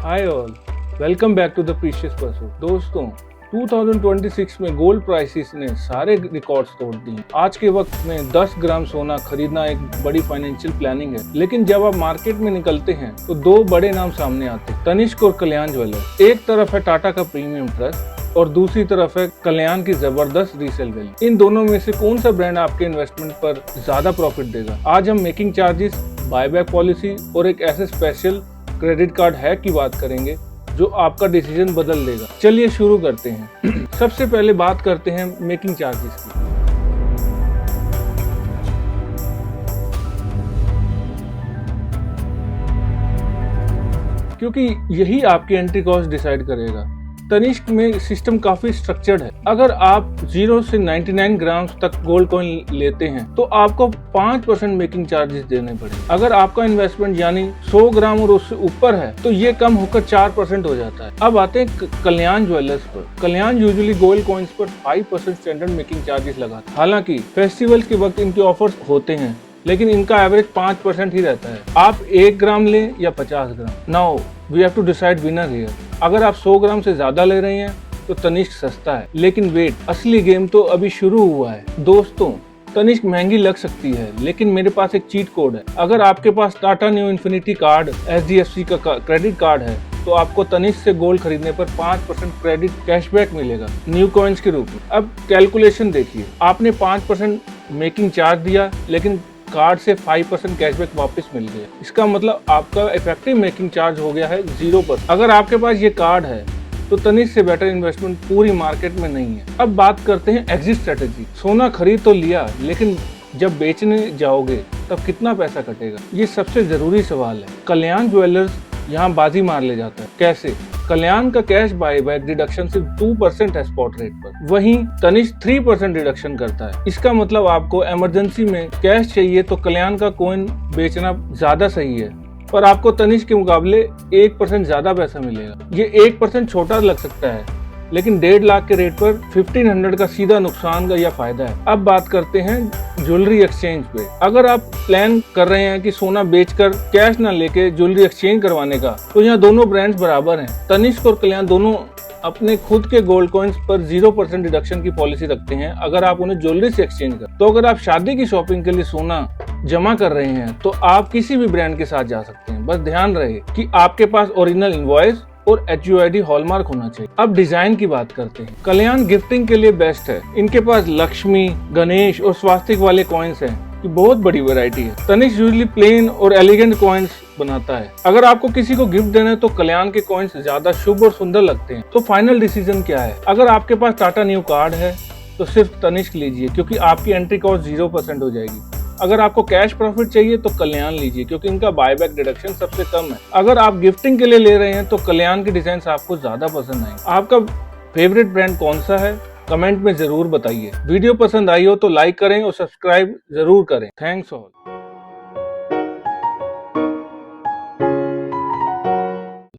Hi all, welcome back to the precious pursuit. दोस्तों 2026 में gold prices ने सारे रिकॉर्ड्स तोड़ दिए। आज के वक्त में 10 ग्राम सोना खरीदना एक बड़ी फाइनेंशियल प्लानिंग है, लेकिन जब आप मार्केट में निकलते हैं तो दो बड़े नाम सामने आते हैं, तनिष्क और कल्याण ज्वेलर्स। एक तरफ है टाटा का प्रीमियम ट्रस्ट और दूसरी तरफ है कल्याण की जबरदस्त रीसेल वैल्यू। इन दोनों में से कौन सा ब्रांड आपके इन्वेस्टमेंट पर ज्यादा प्रॉफिट देगा? आज हम मेकिंग चार्जेस, बायबैक पॉलिसी और एक ऐसे स्पेशल क्रेडिट कार्ड हैक की बात करेंगे जो आपका डिसीजन बदल देगा। चलिए शुरू करते हैं। सबसे पहले बात करते हैं मेकिंग चार्जेस की। क्योंकि यही आपकी एंट्री कॉस्ट डिसाइड करेगा। तनिष्क में सिस्टम काफी स्ट्रक्चर्ड है। अगर आप 0 से 99 ग्राम तक गोल्ड कॉइन लेते हैं तो आपको 5% मेकिंग चार्जेस देने पड़ेंगे। अगर आपका इन्वेस्टमेंट यानी 100 ग्राम और उससे ऊपर है तो ये कम होकर 4% हो जाता है। अब आते हैं कल्याण ज्वेलर्स पर। कल्याण यूजुअली गोल्ड कॉइन्स पर 5% स्टैंडर्ड मेकिंग चार्जेस लगाता है। हालांकि फेस्टिवल के वक्त इनके ऑफर्स होते हैं, लेकिन इनका एवरेज 5% ही रहता है। आप 1 ग्राम लें या 50 gram. Now we have to decide winner here. अगर आप 100 ग्राम से ज्यादा ले रहे हैं तो तनिष्क सस्ता है, लेकिन वेट, असली गेम तो अभी शुरू हुआ है। दोस्तों, तनिष्क महंगी लग सकती है, लेकिन मेरे पास एक चीट कोड है। अगर आपके पास Tata Neu Infinity card, HDFC का क्रेडिट कार्ड है तो आपको तनिष्क से गोल्ड खरीदने पर 5% क्रेडिट कैशबैक मिलेगा न्यू कॉइन्स के रूप में। अब कैलकुलेशन देखिए, आपने 5% मेकिंग चार्ज दिया, लेकिन कार्ड से 5% कैशबैक वापस मिल गया। इसका मतलब आपका इफेक्टिव मेकिंग चार्ज हो गया है 0%। अगर आपके पास ये कार्ड है तो तनिष्क से बेटर इन्वेस्टमेंट पूरी मार्केट में नहीं है। अब बात करते हैं एग्जिट स्ट्रेटेजी। सोना खरीद तो लिया, लेकिन जब बेचने जाओगे तब कितना पैसा कटेगा? ये सबसे जरूरी सवाल है। कल्याण ज्वेलर्स यहाँ बाजी मार ले जाता है। कैसे? कल्याण का कैश बायबैक डिडक्शन सिर्फ 2% है स्पॉट रेट पर, वहीं तनिष्क 3% डिडक्शन करता है। इसका मतलब आपको इमरजेंसी में कैश चाहिए तो कल्याण का कॉइन बेचना ज्यादा सही है, पर आपको तनिष्क के मुकाबले 1% ज्यादा पैसा मिलेगा। ये 1% छोटा लग सकता है, लेकिन 1.5 लाख के रेट पर 1500 का सीधा नुकसान का यह फायदा है। अब बात करते हैं ज्वेलरी एक्सचेंज पे। अगर आप प्लान कर रहे हैं कि सोना बेचकर कैश ना लेके ज्वेलरी एक्सचेंज करवाने का, तो यहाँ दोनों ब्रांड्स बराबर हैं। तनिष्क और कल्याण दोनों अपने खुद के गोल्ड कॉइन्स पर 0% डिडक्शन की पॉलिसी रखते हैं अगर आप उन्हें ज्वेलरी से एक्सचेंज कर। तो अगर आप शादी की शॉपिंग के लिए सोना जमा कर रहे हैं तो आप किसी भी ब्रांड के साथ जा सकते हैं। बस ध्यान रहे कि आपके पास ओरिजिनल इनवॉइस और HUID हॉलमार्क होना चाहिए। अब डिजाइन की बात करते हैं। कल्याण गिफ्टिंग के लिए बेस्ट है। इनके पास लक्ष्मी, गणेश और स्वास्तिक वाले कॉइन्स हैं की बहुत बड़ी वैरायटी है। तनिष्क यूजुअली प्लेन और एलिगेंट कॉइन्स बनाता है। अगर आपको किसी को गिफ्ट देना है तो कल्याण के कॉइन्स ज्यादा शुभ और सुंदर लगते हैं। तो फाइनल डिसीजन क्या है? अगर आपके पास टाटा न्यू कार्ड है तो सिर्फ तनिष्क लीजिए, क्योंकि आपकी एंट्री कॉस्ट 0% हो जाएगी। अगर आपको कैश प्रॉफिट चाहिए तो कल्याण लीजिए, क्योंकि इनका बायबैक डिडक्शन सबसे कम है। अगर आप गिफ्टिंग के लिए ले रहे हैं तो कल्याण के डिजाइन आपको ज्यादा पसंद आएंगे। आपका फेवरेट ब्रांड कौन सा है? कमेंट में जरूर बताइए। वीडियो पसंद आई हो तो लाइक करें और सब्सक्राइब जरूर करें। Thanks all.